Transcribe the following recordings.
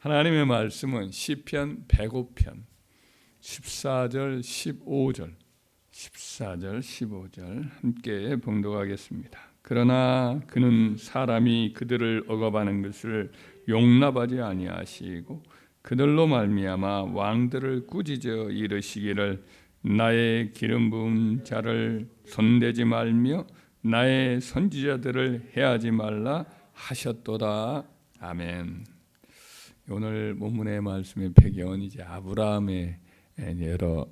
하나님의 말씀은 시편 105편 14절 15절 14절 15절 함께 봉독하겠습니다. 그러나 그는 사람이 그들을 억압하는 것을 용납하지 아니하시고 그들로 말미암아 왕들을 꾸짖어 이르시기를 나의 기름 부은 자를 손대지 말며 나의 선지자들을 해하지 말라 하셨도다. 아멘. 오늘 본문의 말씀의 배경은 이제 아브라함의 여러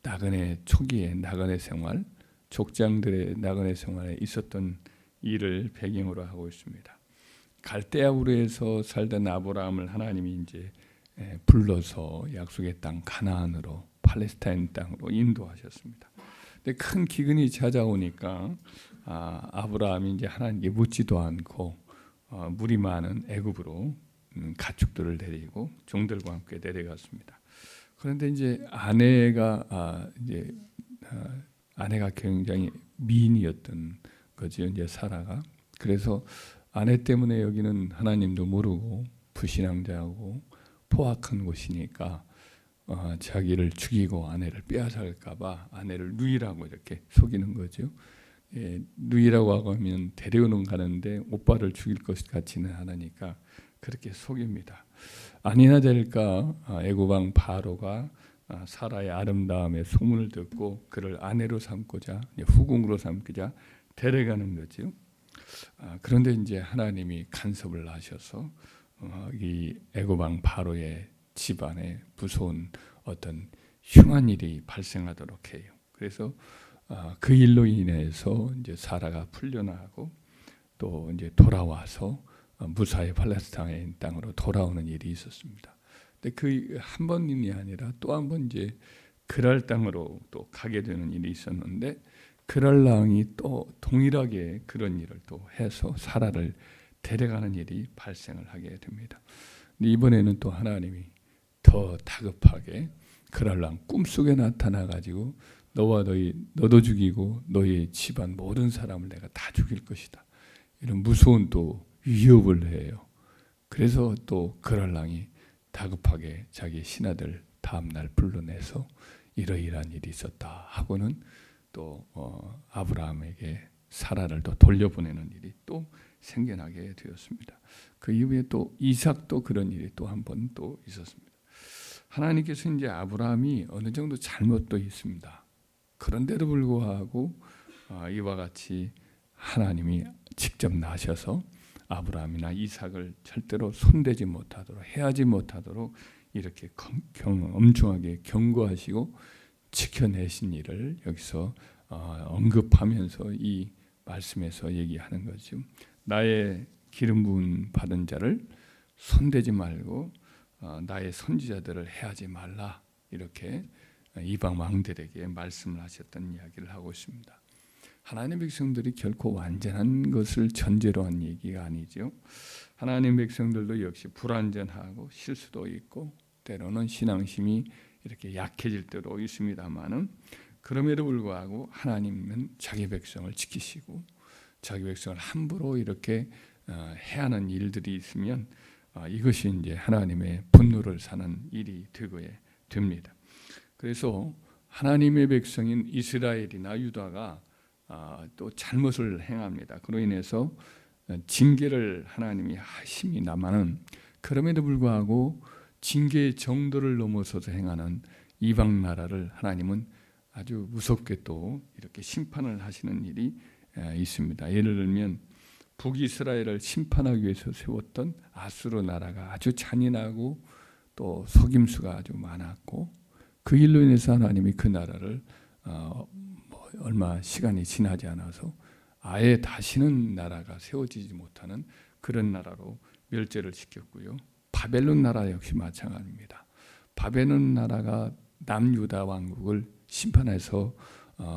나그네 초기의 나그네 생활, 족장들의 나그네 생활에 있었던 일을 배경으로 하고 있습니다. 갈대아 우르에서 살던 아브라함을 하나님이 이제 불러서 약속의 땅 가나안으로, 팔레스타인 땅으로 인도하셨습니다. 근데 큰 기근이 찾아오니까 아브라함이 이제 하나님께 묻지도 않고 물이 많은 애굽으로 가축들을 데리고 종들과 함께 내려갔습니다. 그런데 이제 아내가 굉장히 미인이었던 거죠. 이제 사라가. 그래서 아내 때문에 여기는 하나님도 모르고 불신앙자하고 포악한 곳이니까 자기를 죽이고 아내를 빼앗을까봐 아내를 누이라고 이렇게 속이는 거죠. 누이라고 하면 데려오는 가는데 오빠를 죽일 것 같지는 않으니까 그렇게 속입니다. 아니나 될까 애굽 왕 바로가 사라의 아름다움의 소문을 듣고 그를 아내로 삼고자 후궁으로 삼고자 데려가는 거죠. 그런데 이제 하나님이 간섭을 하셔서 이 애굽 왕 바로의 집안에 무서운 어떤 흉한 일이 발생하도록 해요. 그래서 그 일로 인해서 이제 사라가 풀려나고 또 이제 돌아와서 무사히 팔레스타인 땅으로 돌아오는 일이 있었습니다. 근데 그 한 번이 아니라 또 한 번 이제 그랄 땅으로 또 가게 되는 일이 있었는데 그랄 왕이 또 동일하게 그런 일을 또 해서 사라를 데려가는 일이 발생을 하게 됩니다. 근데 이번에는 또 하나님이 더 다급하게 그랄 왕 꿈속에 나타나 가지고 너도 죽이고 너의 집안 모든 사람을 내가 다 죽일 것이다. 이런 무서운 또 위협을 해요. 그래서 또 그랄 왕이 다급하게 자기 신하들 다음날 불러내서 이러이러한 일이 있었다 하고는 또 아브라함에게 사라를 또 돌려보내는 일이 또 생겨나게 되었습니다. 그 이후에 또 이삭도 그런 일이 또 한 번 또 있었습니다. 하나님께서 이제 아브라함이 어느 정도 잘못도 있습니다. 그런데도 불구하고 이와 같이 하나님이 직접 나셔서 아브라함이나 이삭을 절대로 손대지 못하도록 해하지 못하도록 이렇게 엄중하게 경고하시고 지켜내신 일을 여기서 언급하면서 이 말씀에서 얘기하는 거죠. 나의 기름 부은 받은 자를 손대지 말고 나의 선지자들을 해하지 말라 이렇게 이방 왕들에게 말씀을 하셨던 이야기를 하고 있습니다. 하나님의 백성들이 결코 완전한 것을 전제로 한 얘기가 아니죠. 하나님의 백성들도 역시 불완전하고 실수도 있고 때로는 신앙심이 이렇게 약해질 때도 있습니다만은 그럼에도 불구하고 하나님은 자기 백성을 지키시고 자기 백성을 함부로 이렇게 해하는 일들이 있으면 이것이 이제 하나님의 분노를 사는 일이 되게 됩니다. 그래서 하나님의 백성인 이스라엘이나 유다가 또 잘못을 행합니다. 그로 인해서 징계를 하나님이 하십니다마는 그럼에도 불구하고 징계의 정도를 넘어서서 행하는 이방 나라를 하나님은 아주 무섭게 또 이렇게 심판을 하시는 일이 있습니다. 예를 들면 북이스라엘을 심판하기 위해서 세웠던 아수르 나라가 아주 잔인하고 또 속임수가 아주 많았고 그 일로 인해서 하나님이 그 나라를 얼마 시간이 지나지 않아서 아예 다시는 나라가 세워지지 못하는 그런 나라로 멸절을 시켰고요. 바벨론 나라 역시 마찬가지입니다. 바벨론 나라가 남유다 왕국을 심판해서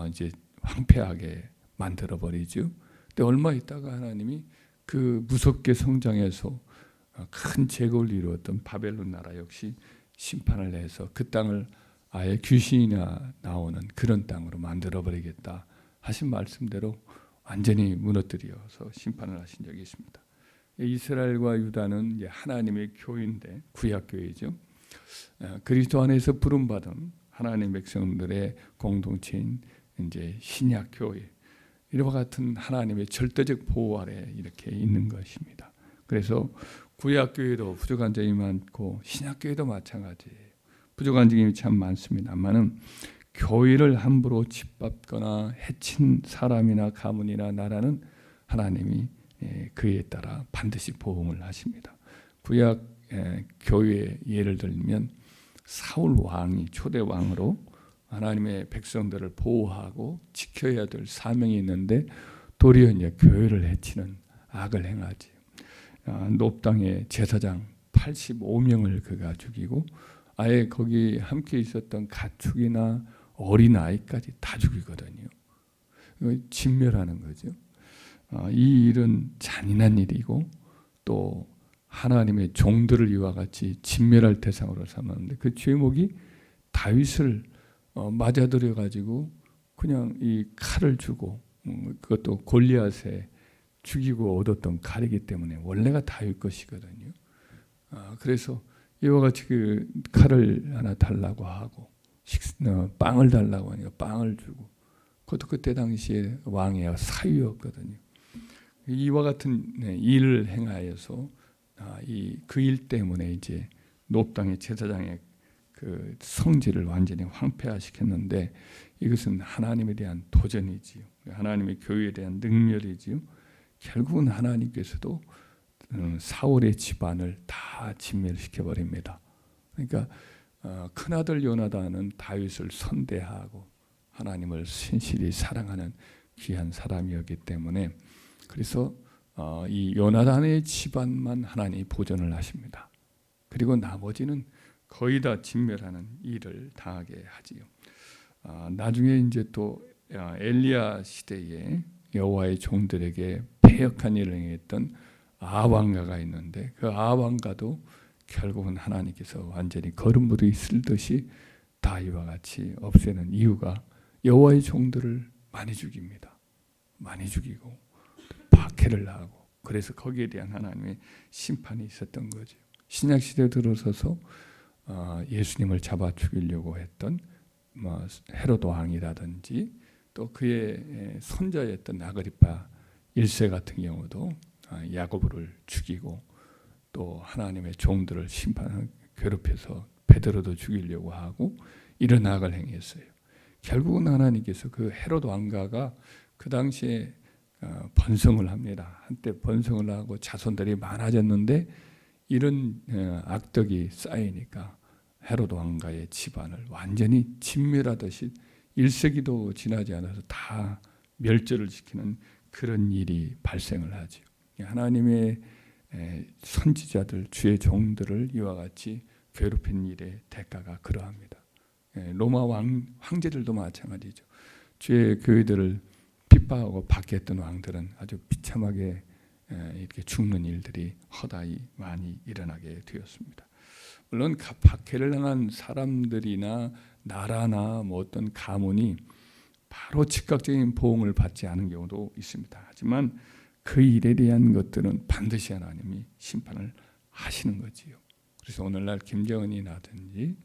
이제 황폐하게 만들어 버리죠. 근데 얼마 있다가 하나님이 그 무섭게 성장해서 큰 제국을 이루었던 바벨론 나라 역시 심판을 해서 그 땅을 아예 귀신이나 나오는 그런 땅으로 만들어버리겠다 하신 말씀대로 완전히 무너뜨려서 심판을 하신 적이 있습니다. 이스라엘과 유다는 이제 하나님의 교회인데 구약 교회죠. 그리스도 안에서 부름받은 하나님의 백성들의 공동체인 이제 신약 교회, 이와 같은 하나님의 절대적 보호 아래 이렇게 있는 것입니다. 그래서 구약 교회도 부족한 점이 많고 신약 교회도 마찬가지예요. 부족한 점이 참 많습니다만은 교회를 함부로 짓밟거나 해친 사람이나 가문이나 나라는 하나님이 그에 따라 반드시 보응을 하십니다. 구약 교회의 예를 들면 사울 왕이 초대 왕으로 하나님의 백성들을 보호하고 지켜야 될 사명이 있는데 도리어 이제 교회를 해치는 악을 행하지. 놉당의 제사장 85명을 그가 죽이고 아예 거기 함께 있었던 가축이나 어린 아이까지 다 죽이거든요. 진멸하는 거죠. 이 일은 잔인한 일이고 또 하나님의 종들을 이와 같이 진멸할 대상으로 삼았는데 그 죄목이 다윗을 맞아들여 가지고 그냥 이 칼을 주고 그것도 골리앗에 죽이고 얻었던 칼이기 때문에 원래가 다윗 것이거든요. 그래서 이와 같이 그 칼을 하나 달라고 하고 빵을 달라고 하니까 빵을 주고 그것도 그때 당시에 왕의 사위였거든요. 이와 같은 일을 행하여서 그 일 때문에 이제 놉당의 제사장의 그 성질을 완전히 황폐화시켰는데 이것은 하나님에 대한 도전이지요. 하나님의 교회에 대한 능멸이지요. 결국은 하나님께서도 사울의 집안을 다 진멸시켜 버립니다. 그러니까 큰아들 요나단은 다윗을 선대하고 하나님을 신실히 사랑하는 귀한 사람이었기 때문에 그래서 이 요나단의 집안만 하나님이 보존을 하십니다. 그리고 나머지는 거의 다 진멸하는 일을 당하게 하지요. 나중에 이제 또 엘리야 시대에 여호와의 종들에게 패역한 일을 행했던 아왕가가 있는데 그 아왕가도 결국은 하나님께서 완전히 거름물이 있을 듯이 다 이와 같이 없애는 이유가 여호와의 종들을 많이 죽입니다. 많이 죽이고 박해를 하고 그래서 거기에 대한 하나님의 심판이 있었던 거죠. 신약 시대에 들어서서 예수님을 잡아 죽이려고 했던 헤롯 왕이라든지 또 그의 손자였던 아그리파 1세 같은 경우도 야고보를 죽이고 또 하나님의 종들을 괴롭혀서 베드로도 죽이려고 하고 이런 악을 행했어요. 결국은 하나님께서 그 헤롯 왕가가 그 당시에 번성을 합니다. 한때 번성을 하고 자손들이 많아졌는데 이런 악덕이 쌓이니까 헤롯 왕가의 집안을 완전히 진멸하듯이 1세기도 지나지 않아서 다 멸절을 시키는 그런 일이 발생을 하죠. 하나님의 선지자들, 주의 종들을 이와 같이 괴롭힌 일의 대가가 그러합니다. 로마 황제들도 마찬가지죠. 주의 교회들을 핍박하고 박해했던 왕들은 아주 비참하게 이렇게 죽는 일들이 허다히 많이 일어나게 되었습니다. 물론 박해를 당한 사람들이나 나라나 뭐 어떤 가문이 바로 즉각적인 보응을 받지 않은 경우도 있습니다. 하지만 그 일에 대한 것들은 반드시 하나님이 심판을 하시는 거지요. 그래서 오늘날 김정은이라든지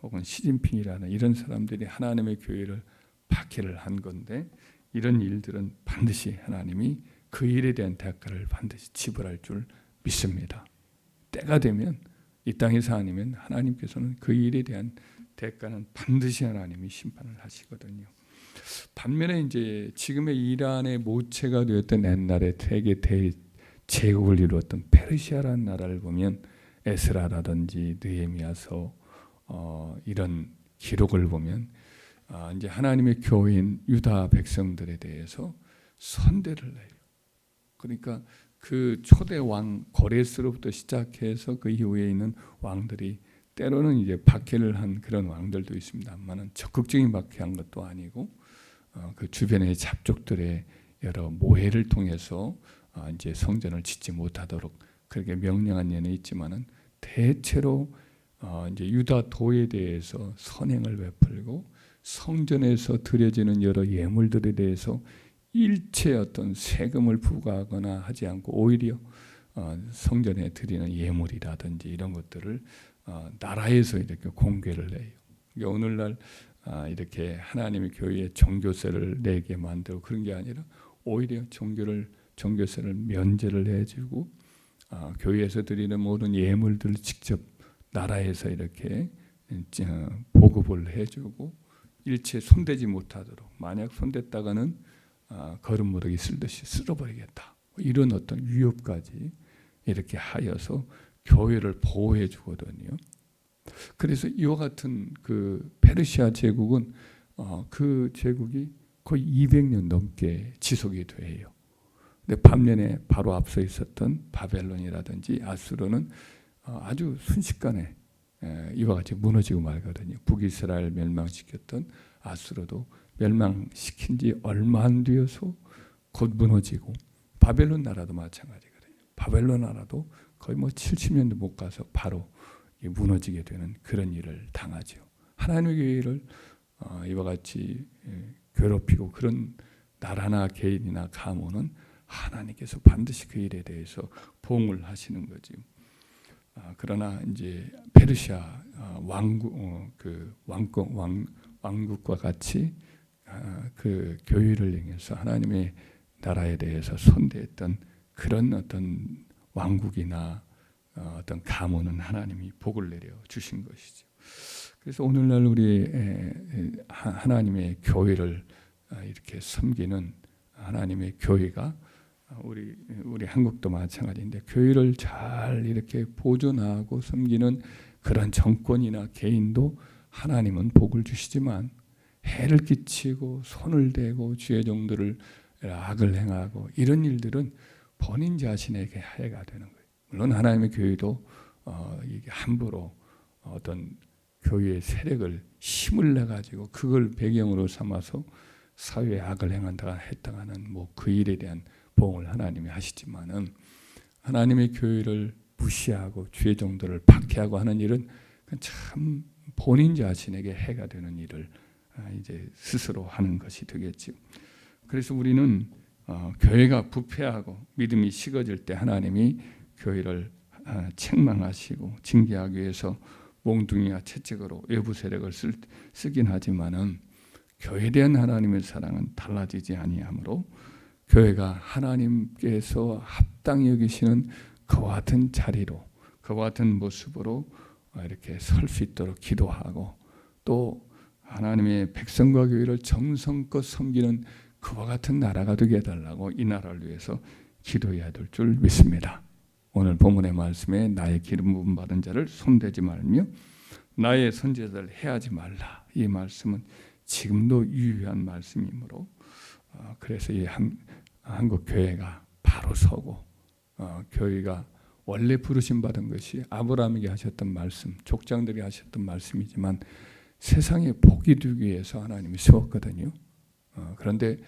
혹은 시진핑이라는 이런 사람들이 하나님의 교회를 박해를 한 건데 이런 일들은 반드시 하나님이 그 일에 대한 대가를 반드시 지불할 줄 믿습니다. 때가 되면 이 땅에서 아니면 하나님께서는 그 일에 대한 대가는 반드시 하나님이 심판을 하시거든요. 반면에 이제 지금의 이란의 모체가 되었던 옛날에 세계 대제국을 이루었던 페르시아라는 나라를 보면 에스라라든지 느헤미야서 이런 기록을 보면 이제 하나님의 교회인 유다 백성들에 대해서 선대를 해요. 그러니까 그 초대 왕 고레스로부터 시작해서 그 이후에 있는 왕들이 때로는 이제 박해를 한 그런 왕들도 있습니다만은 적극적인 박해한 것도 아니고 그 주변의 잡족들의 여러 모해를 통해서 이제 성전을 짓지 못하도록 그렇게 명령한 예는 있지만은 대체로 이제 유다 도에 대해서 선행을 베풀고 성전에서 드려지는 여러 예물들에 대해서 일체 어떤 세금을 부과하거나 하지 않고 오히려 성전에 드리는 예물이라든지 이런 것들을 나라에서 이렇게 공개를 해요. 그러니까 오늘날 이렇게 하나님의 교회에 종교세를 내게 만들고 그런 게 아니라 오히려 종교세를 면제를 해주고 교회에서 드리는 모든 예물들을 직접 나라에서 이렇게 보급을 해주고 일체 손대지 못하도록, 만약 손댔다가는 거름무더기 쓸듯이 쓸어버리겠다, 이런 어떤 위협까지 이렇게 하여서 교회를 보호해 주거든요. 그래서 이와 같은 그 페르시아 제국은 그 제국이 거의 200년 넘게 지속이 돼요. 근데 반면에 바로 앞서 있었던 바벨론이라든지 아수르는 아주 순식간에 이와 같이 무너지고 말거든요. 북이스라엘 멸망시켰던 아수르도 멸망시킨 지 얼마 안 되어서 곧 무너지고, 바벨론 나라도 마찬가지거든요. 바벨론 나라도 거의 70년도 못 가서 바로 무너지게 되는 그런 일을 당하죠. 하나님의 교회를 이와 같이 괴롭히고 그런 나라나 개인이나 가문은 하나님께서 반드시 그 일에 대해서 보응을 하시는 거죠. 그러나 이제 페르시아 왕국과 같이 그 교회를 향해서 하나님의 나라에 대해서 손대했던 그런 어떤 왕국이나 어떤 가문은 하나님이 복을 내려 주신 것이죠. 그래서 오늘날 우리 하나님의 교회를 이렇게 섬기는 하나님의 교회가 우리 한국도 마찬가지인데, 교회를 잘 이렇게 보존하고 섬기는 그런 정권이나 개인도 하나님은 복을 주시지만, 해를 끼치고 손을 대고 주의 종들을 악을 행하고 이런 일들은 본인 자신에게 해가 되는 거예요. 물론 하나님의 교회도 이게 함부로 어떤 교회의 세력을 힘을 내 가지고 그걸 배경으로 삼아서 사회에 악을 했다가는 그 일에 대한 보응을 하나님이 하시지만은, 하나님의 교회를 무시하고 주의 종들을 박해하고 하는 일은 참 본인 자신에게 해가 되는 일을 이제 스스로 하는 것이 되겠죠. 그래서 우리는 교회가 부패하고 믿음이 식어질 때 하나님이 교회를 책망하시고 징계하기 위해서 몽둥이와 채찍으로 외부 세력을 쓰긴 하지만은, 교회에 대한 하나님의 사랑은 달라지지 아니하므로 교회가 하나님께서 합당히 여기시는 그와 같은 자리로, 그와 같은 모습으로 이렇게 설 수 있도록 기도하고, 또 하나님의 백성과 교회를 정성껏 섬기는 그와 같은 나라가 되게 해달라고 이 나라를 위해서 기도해야 될 줄 믿습니다. 오늘 본문의 말씀에 나의 기름 부음 받은 자를 손대지 말며 나의 선지자를 해하지 말라, 이 말씀은 지금도 유효한 말씀이므로, 그래서 이 한국 교회가 바로 서고, 교회가 원래 부르심 받은 것이 아브라함에게 하셨던 말씀, 족장들에게 하셨던 말씀이지만 세상에 복이 되기 위해서 하나님이 세웠거든요. 그런데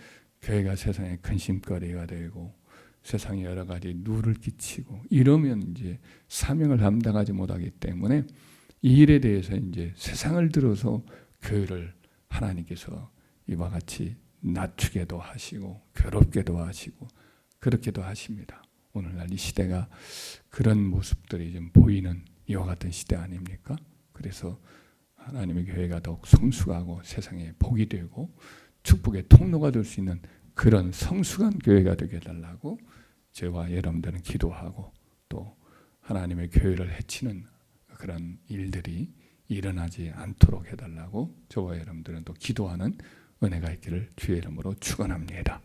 교회가 세상에 근심거리가 되고 세상에 여러 가지 누를 끼치고 이러면 이제 사명을 감당하지 못하기 때문에 이 일에 대해서 이제 세상을 들어서 교회를 하나님께서 이와 같이 낮추게도 하시고 괴롭게도 하시고 그렇게도 하십니다. 오늘날 이 시대가 그런 모습들이 좀 보이는 이와 같은 시대 아닙니까? 그래서 하나님의 교회가 더욱 성숙하고 세상에 복이 되고 축복의 통로가 될 수 있는 그런 성숙한 교회가 되게 해달라고 저와 여러분들은 기도하고, 또 하나님의 교회를 해치는 그런 일들이 일어나지 않도록 해달라고 저와 여러분들은 또 기도하는 은혜가 있기를 주의 이름으로 축원합니다.